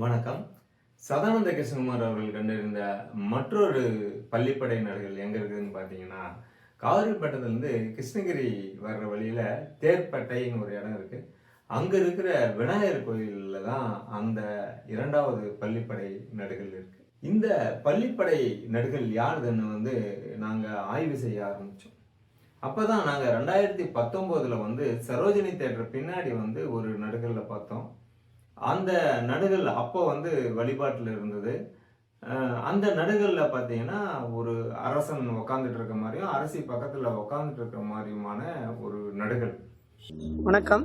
வணக்கம். சதானந்த கிருஷ்ணகுமார் அவர்கள் கண்டறிந்த மற்றொரு பள்ளிப்படை நடுகள் எங்க இருக்குதுன்னு பார்த்தீங்கன்னா, காவிரிப்பட்டத்துலேருந்து கிருஷ்ணகிரி வர்ற வழியில தேர்ப்பட்டைன்னு ஒரு இடம் இருக்கு. அங்க இருக்கிற விநாயகர் கோயில்ல தான் அந்த 2வது பள்ளிப்படை நடுகள் இருக்கு. இந்த பள்ளிப்படை நடுகள் யாருதுன்னு நாங்க ஆய்வு செய்ய ஆரம்பிச்சோம். அப்பதான் நாங்க 2019ல சரோஜினி தியேட்டர் பின்னாடி ஒரு நடுகல்ல பார்த்தோம். அந்த நடுகள் அப்போ வழிபாட்டுல இருந்தது. அந்த நடுகல்ல பார்த்தீங்கன்னா, ஒரு அரசன் உட்கார்ந்துட்டு இருக்க மாரியும், அரசி பக்கத்துல உட்கார்ந்துட்டு இருக்க மாரியுமான ஒரு நடுகள். வணக்கம்.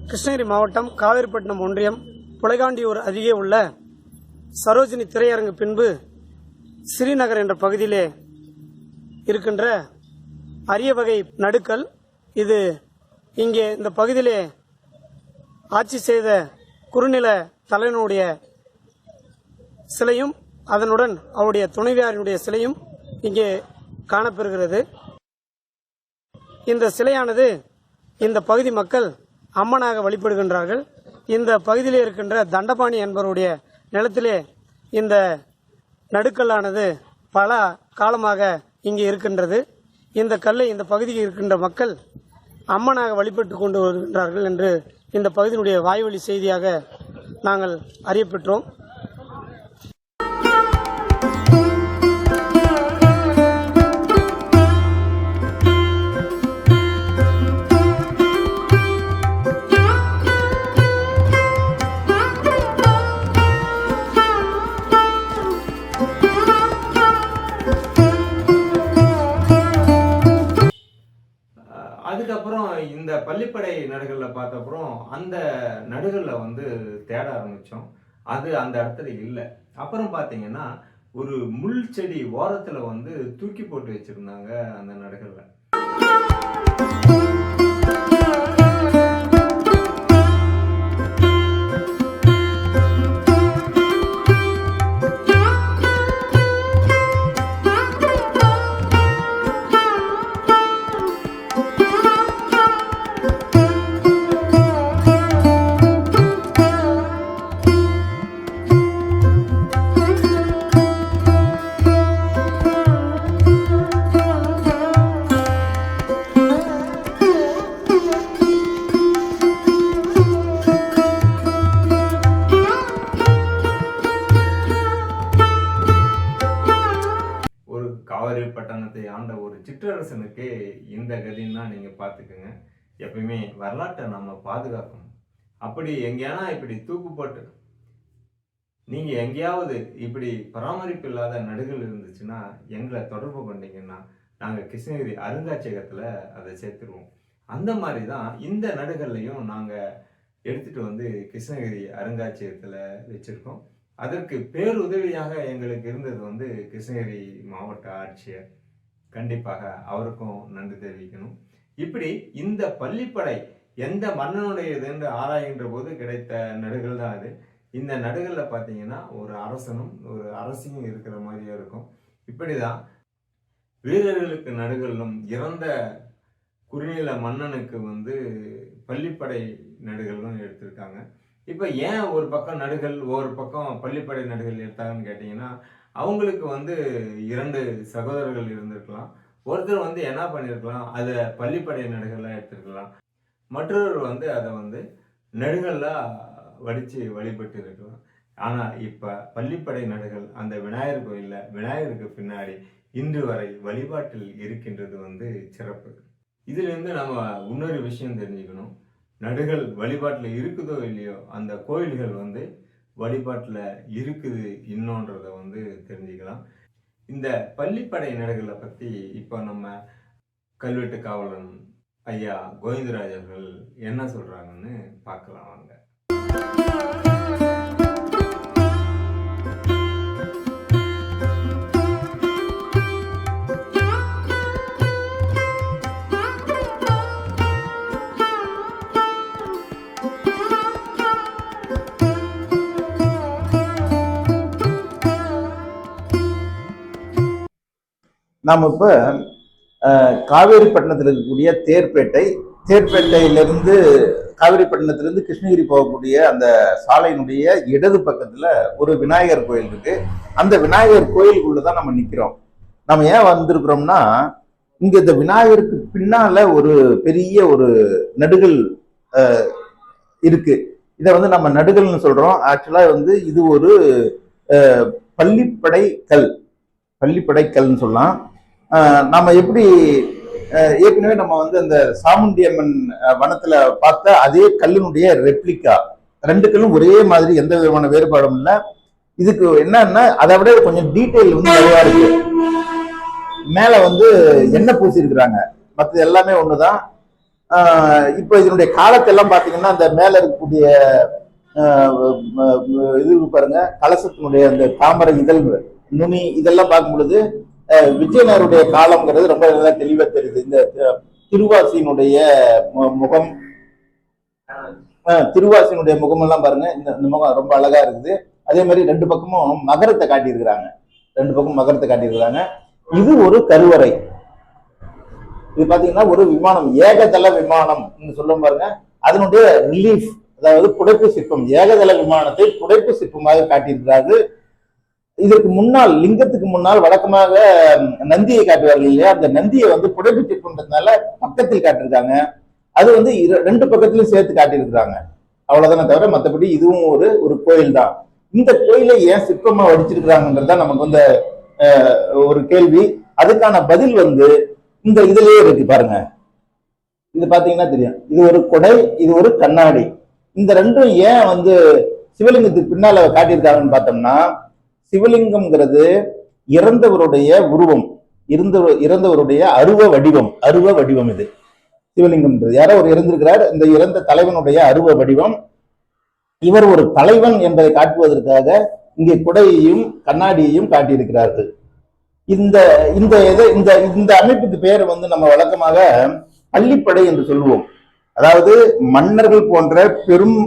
கிருஷ்ணகிரி மாவட்டம் காவேரிப்பட்டினம் ஒன்றியம் புலைகாண்டியூர் அருகே உள்ள சரோஜினி திரையரங்கு பின்பு ஸ்ரீநகர் என்ற பகுதியிலே இருக்கின்ற அரிய வகை நடுக்கல். இது இங்கே இந்த பகுதியிலே ஆட்சி செய்த குறுநில தலைவனுடைய சிலையும் அதனுடன் அவருடைய துணைவியாரினுடைய சிலையும் இங்கே காணப்பெறுகிறது. இந்த சிலையானது இந்த பகுதி மக்கள் அம்மனாக வழிபடுகின்றார்கள். இந்த பகுதியிலே இருக்கின்ற தண்டபாணி என்பவருடைய நிலத்திலே இந்த நடுக்கல்லானது பல காலமாக இங்கே இருக்கின்றது. இந்த கல்லை இந்த பகுதியில் இருக்கின்ற மக்கள் அம்மனாக வழிபட்டு கொண்டு வருகின்றார்கள் என்று இந்த பகுதியினுடைய வாய்வழி செய்தியாக நாங்கள் அறியப்பெற்றோம். அதுக்கப்புறம் இந்த பள்ளிப்படை நடுகல்ல பார்த்த அப்புறம் அந்த நடுகல்ல தேட ஆரம்பிச்சோம். அது அந்த இடத்துல இல்ல. அப்புறம் பார்த்தீங்கன்னா, ஒரு முள் செடி ஓரத்துல தூக்கி போட்டு வச்சிருந்தாங்க அந்த நடுகல்ல. காவிரிப்பட்டணத்தை ஆண்ட ஒரு சிற்றரசனுக்கு இந்த கதின்னா நீங்க பார்த்துக்கங்க. எப்பயுமே வரலாற்றை நம்ம பாதுகாக்கணும். அப்படி எங்கேயானா இப்படி தூக்கு போட்டு நீங்க எங்கேயாவது இப்படி பராமரிப்பு இல்லாத நடுகள் இருந்துச்சுன்னா எங்களை தொடர்பு கொண்டீங்கன்னா நாங்க கிருஷ்ணகிரி அருங்காட்சியகத்துல அதை சேர்த்துருவோம். அந்த மாதிரி தான் இந்த நடுகள்லையும் நாங்க எடுத்துட்டு கிருஷ்ணகிரி அருங்காட்சியகத்துல வச்சிருக்கோம். அதற்கு பேருதவியாக எங்களுக்கு இருந்தது கிருஷ்ணகிரி மாவட்ட ஆட்சியர். கண்டிப்பாக அவருக்கும் நன்றி தெரிவிக்கணும். இப்படி இந்த பள்ளிப்படை எந்த மன்னனுடையது என்று ஆராய்கின்ற போது கிடைத்த நடுகள் தான் அது. இந்த நடுகள்ல பார்த்தீங்கன்னா ஒரு அரசனும் ஒரு அரசியும் இருக்கிற மாதிரியே இருக்கும். இப்படிதான் வீரர்களுக்கு நடுகளும் இறந்த குறுநில மன்னனுக்கு பள்ளிப்படை நடுகளும் எடுத்திருக்காங்க. இப்போ ஏன் ஒரு பக்கம் நடுகள் ஒரு பக்கம் பள்ளிப்படை நடுகள் எடுத்தாங்கன்னு கேட்டிங்கன்னா, அவங்களுக்கு 2 சகோதரர்கள் இருந்திருக்கலாம். ஒருத்தர் என்ன பண்ணியிருக்கலாம், அதை பள்ளிப்படை நடுகளாக எடுத்திருக்கலாம். மற்றொருவர் அதை நடுகளாக வடித்து வழிபட்டு இருக்கலாம். ஆனால் இப்போ பள்ளிப்படை நடுகள் அந்த விநாயகர் கோயிலில் விநாயகருக்கு பின்னாடி இன்று வரை வழிபாட்டில் இருக்கின்றது சிறப்பு. இதிலிருந்து நம்ம இன்னொரு விஷயம் தெரிஞ்சுக்கணும். நடுகள் வழிபாட்டில் இருக்குதோ இல்லையோ அந்த கோயில்கள் வழிபாட்டில் இருக்குது இன்னொன்றதை தெரிஞ்சுக்கலாம். இந்த பள்ளிப்படை நடுகளை பற்றி இப்போ நம்ம கல்வெட்டு காவலன் ஐயா கோவிந்தராஜ் அவர்கள் என்ன சொல்றாங்கன்னு பார்க்கலாம் வாங்க. நாம் இப்போ காவேரிப்பட்டினத்தில் இருக்கக்கூடிய தேர்ப்பேட்டை தேர்ப்பேட்டையிலிருந்து காவிரிப்பட்டினத்திலிருந்து கிருஷ்ணகிரி போகக்கூடிய அந்த சாலையினுடைய இடது பக்கத்துல ஒரு விநாயகர் கோயில் இருக்கு. அந்த விநாயகர் கோயிலுக்குள்ளதான் நம்ம நிக்கிறோம். நம்ம ஏன் வந்திருக்கிறோம்னா, இங்க இந்த விநாயகருக்கு பின்னால ஒரு பெரிய ஒரு நடுகள் இருக்கு. இதை வந்து நம்ம நடுகள்னு சொல்றோம். ஆக்சுவலா வந்து இது ஒரு பள்ளிப்படை கல், பள்ளிப்படை கல்னு சொல்லலாம். நாம எப்படி ஏற்கனவே நம்ம வந்து அந்த சாமுண்டி அம்மன் வனத்துல பார்த்த அதே கல்லினுடைய ரெப்ளிகா, ரெண்டு கல்லும் ஒரே மாதிரி, எந்த விதமான வேறுபாடும் இல்லை. இதுக்கு என்னன்னா அதை விட கொஞ்சம் டீட்டெயில் வந்து நிறையா இருக்கு. மேல வந்து எண்ணெய் பூசி இருக்கிறாங்க, மற்றது எல்லாமே ஒண்ணுதான். இப்போ இதனுடைய காலத்தெல்லாம் பாத்தீங்கன்னா அந்த மேல இருக்கக்கூடிய இது பாருங்க, கலசத்தினுடைய அந்த தாமரை இதழ் நுனி இதெல்லாம் பார்க்கும் பொழுது விஜயநகருடைய காலம்ங்கிறது ரொம்ப நல்லா தெளிவா தெரியுது. இந்த திருவாசியினுடைய முகம், திருவாசியினுடைய முகமெல்லாம் பாருங்க, இந்த முகம் ரொம்ப அழகா இருக்குது. அதே மாதிரி ரெண்டு பக்கமும் மகரத்தை காட்டியிருக்கிறாங்க, ரெண்டு பக்கம் மகரத்தை காட்டியிருக்கிறாங்க. இது ஒரு கருவறை. இது பாத்தீங்கன்னா ஒரு விமானம், ஏகதள விமானம் சொல்லும் பாருங்க, அதனுடைய ரிலீஃப், அதாவது புடைப்பு சிற்பம், ஏகதள விமானத்தை புடைப்பு சிற்பமாக காட்டியிருக்கிறார்கள். இதற்கு முன்னால், லிங்கத்துக்கு முன்னால் வழக்கமாக நந்தியை காட்டுவார்கள் இல்லையா, அந்த நந்தியை வந்து புடைப்பு சிற்பம்ன்றதுனால பக்கத்தில் காட்டியிருக்காங்க. அது வந்து ரெண்டு பக்கத்திலும் சேர்த்து காட்டியிருக்கிறாங்க. அவ்வளவுதானே தவிர மற்றபடி இதுவும் ஒரு கோயில் தான். இந்த கோயிலை ஏன் சிற்பமா வடிச்சிருக்கிறாங்கன்றதுதான் நமக்கு வந்து ஒரு கேள்வி. அதுக்கான பதில் வந்து இந்த இதுலயே இருக்கு பாருங்க. இது பாத்தீங்கன்னா தெரியும், இது ஒரு கொடை, இது ஒரு கண்ணாடி. இந்த ரெண்டும் ஏன் வந்து சிவலிங்கத்துக்கு பின்னால காட்டியிருக்காங்கன்னு பார்த்தோம்னா, சிவலிங்கம்ங்கிறது இறந்தவருடைய உருவம், இறந்தவருடைய அருவ வடிவம். இது சிவலிங்கம்ன்றது யாரோ ஒரு இறந்திருக்கிறார், இந்த இறந்த தலைவனுடைய அருவ வடிவம். இவர் ஒரு தலைவன் என்பதை காட்டுவதற்காக இங்கே குடையையும் கண்ணாடியையும் காட்டியிருக்கிறார்கள். இந்த இந்த இந்த அமைப்புக்கு பேர் வந்து நம்ம வழக்கமாக பள்ளிப்படை என்று சொல்லுவோம். அதாவது மன்னர்கள் போன்ற பெரும்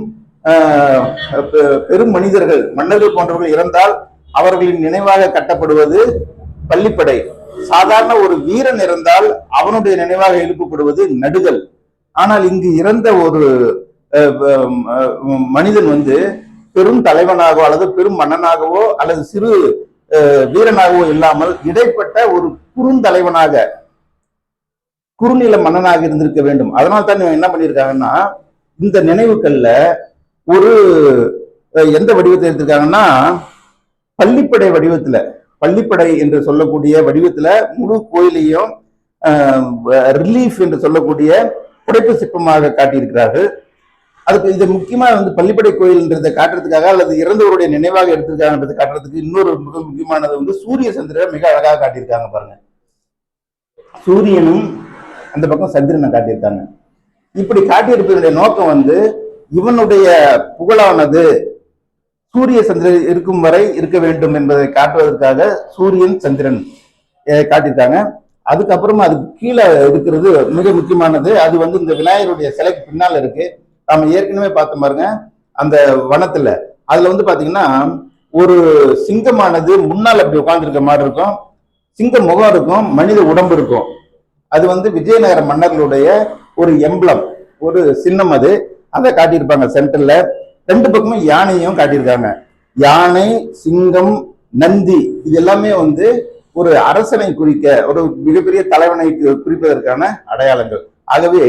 மனிதர்கள், மன்னர்கள் போன்றவர்கள் இறந்தால் அவர்களின் நினைவாக கட்டப்படுவது பள்ளிப்படை. சாதாரண ஒரு வீரன் இறந்தால் அவனுடைய நினைவாக எழுப்பப்படுவது நடுகள். ஆனால் இங்கு இறந்த ஒரு மனிதன் வந்து பெரும் தலைவனாகவோ அல்லது பெரும் மன்னனாகவோ அல்லது சிறு வீரனாகவோ இல்லாமல் இடைப்பட்ட ஒரு குறுந்தலைவனாக, குறுநில மன்னனாக இருந்திருக்க வேண்டும். அதனால தான் என்ன பண்ணியிருக்காங்கன்னா, இந்த நினைவுக்கல்ல ஒரு எந்த வடிவத்தை எடுத்திருக்காங்கன்னா, பள்ளிப்படை வடிவத்துல, பள்ளிப்படை என்று சொல்லக்கூடிய வடிவத்துல முழு கோயிலையும் ரிலீஃப் என்று சொல்லக்கூடிய புடைப்பு சிற்பமாக காட்டியிருக்கிறார்கள். அதுக்கு இது முக்கியமா வந்து பள்ளிப்படை கோயில்ன்றதை காட்டுறதுக்காக அல்லது இறந்தவருடைய நினைவாக எடுத்திருக்காங்கன்றதை காட்டுறதுக்கு இன்னொரு மிக முக்கியமானது வந்து சூரிய சந்திரனை மிக அழகாக காட்டியிருக்காங்க பாருங்க. சூரியனும் அந்த பக்கம் சந்திரனை காட்டியிருக்காங்க. இப்படி காட்டியிருப்பதனுடைய நோக்கம் வந்து இவனுடைய புகழானது சூரிய சந்திரன் இருக்கும் வரை இருக்க வேண்டும் என்பதை காட்டுவதற்காக சூரியன் சந்திரன் காட்டியிருக்காங்க. அதுக்கப்புறமா அதுக்கு கீழே இருக்கிறது மிக முக்கியமானது, அது வந்து இந்த விநாயகருடைய சிலைக்கு பின்னால் இருக்கு. நாம ஏற்கனவே பார்த்த பாருங்க அந்த வனத்துல, அதுல வந்து பாத்தீங்கன்னா ஒரு சிங்கமானது முன்னால் அப்படி உட்கார்ந்துருக்க மாதிரி இருக்கும், சிங்க முகம் இருக்கும், மனித உடம்பு இருக்கும். அது வந்து விஜயநகர மன்னர்களுடைய ஒரு எம்பளம், ஒரு சின்னம். அது அதை காட்டியிருப்பாங்க சென்டர்ல. ரெண்டு பக்கமும் யானையும் காட்டியிருக்காங்க. யானை, சிங்கம், நந்தி, இது எல்லாமே வந்து ஒரு அரசனை குறிக்க, ஒரு மிகப்பெரிய தலைவனை குறிப்பதற்கான அடையாளங்கள். ஆகவே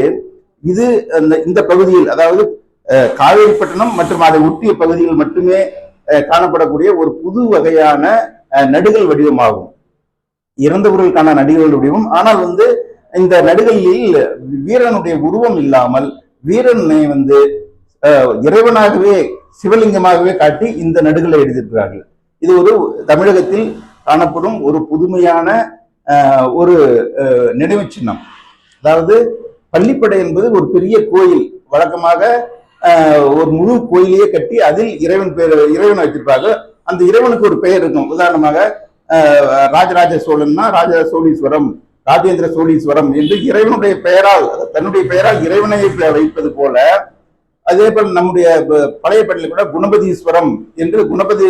இது இந்த பகுதியில், அதாவது காவேரிப்பட்டினம் மற்றும் அதை ஒட்டிய பகுதியில் மட்டுமே காணப்படக்கூடிய ஒரு புது வகையான நடுகள் வடிவமாகும். இறந்தவர்களுக்கான நடுகள் வடிவம். ஆனால் வந்து இந்த நடுகளில் வீரனுடைய உருவம் இல்லாமல் வீரனை வந்து இறைவனாகவே சிவலிங்கமாகவே காட்டி இந்த நடுகளை எழுதியிருக்கிறார்கள். இது ஒரு தமிழகத்தில் காணப்படும் ஒரு புதுமையான ஒரு நினைவு சின்னம். அதாவது பள்ளிப்படை என்பது ஒரு பெரிய கோயில், வழக்கமாக ஒரு முழு கோயிலையே கட்டி அதில் இறைவன் வச்சிருப்பாங்க. அந்த இறைவனுக்கு ஒரு பெயர் இருக்கும். உதாரணமாக ராஜராஜ சோழன்னா ராஜ சோழீஸ்வரம், ராஜேந்திர சோழீஸ்வரம் என்று இறைவனுடைய பெயரால், தன்னுடைய பெயரால் இறைவனை வைப்பது போல, அதே போல நம்முடைய பழைய பள்ளியில் கூட குணபதீஸ்வரம் என்று குணபதி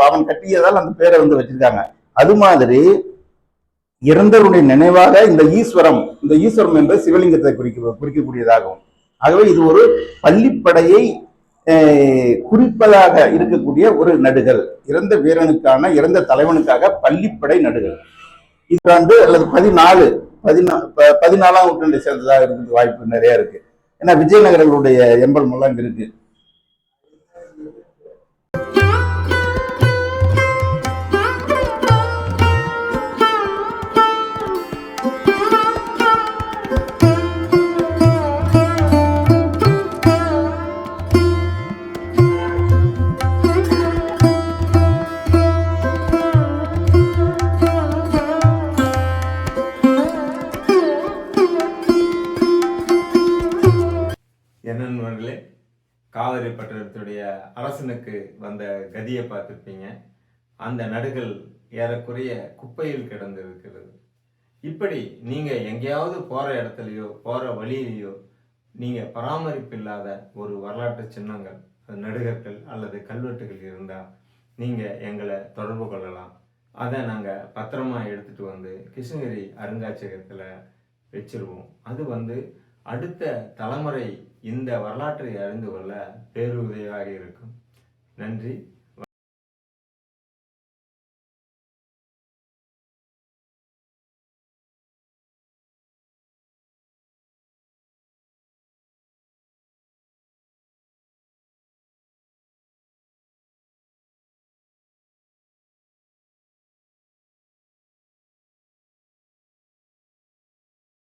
அவன் கட்டியதால் அந்த பேரை வந்து வச்சிருக்காங்க. அது மாதிரி இறந்தவருடைய நினைவாக இந்த ஈஸ்வரம் என்பது சிவலிங்கத்தை குறிக்கக்கூடியதாகும். ஆகவே இது ஒரு பள்ளிப்படையை குறிப்பதாக இருக்கக்கூடிய ஒரு நடுகள், இறந்த வீரனுக்கான, இறந்த தலைவனுக்காக பள்ளிப்படை நடுகள். இந்தாண்டு அல்லது 14ஆம் நூற்றாண்டை சேர்ந்ததாக இருக்கிறது வாய்ப்பு நிறைய இருக்கு. ஏன்னா விஜயநகரங்களுடைய எம்பலம் எல்லாம் இங்க இருக்கு. என்னென்னவர்களே, காவிரி பட்டணத்துடைய அரசனுக்கு வந்த கதியை பார்த்துருப்பீங்க. அந்த நடுகள் ஏறக்குறைய குப்பையில் கிடந்திருக்கிறது. இப்படி நீங்க எங்கேயாவது போற இடத்துலையோ போற வழியிலையோ நீங்க பராமரிப்பு இல்லாத ஒரு வரலாற்று சின்னங்கள், நடுகர்கள் அல்லது கல்வெட்டுகள் இருந்தா நீங்க எங்களை தொடர்பு கொள்ளலாம். அதை நாங்க பத்திரமா எடுத்துட்டு வந்து கிருஷ்ணகிரி அருங்காட்சியகத்துல வச்சிருவோம். அது அடுத்த தலைமுறை இந்த வரலாற்றை அறிந்து கொள்ள பேருதவியாக இருக்கும். நன்றி.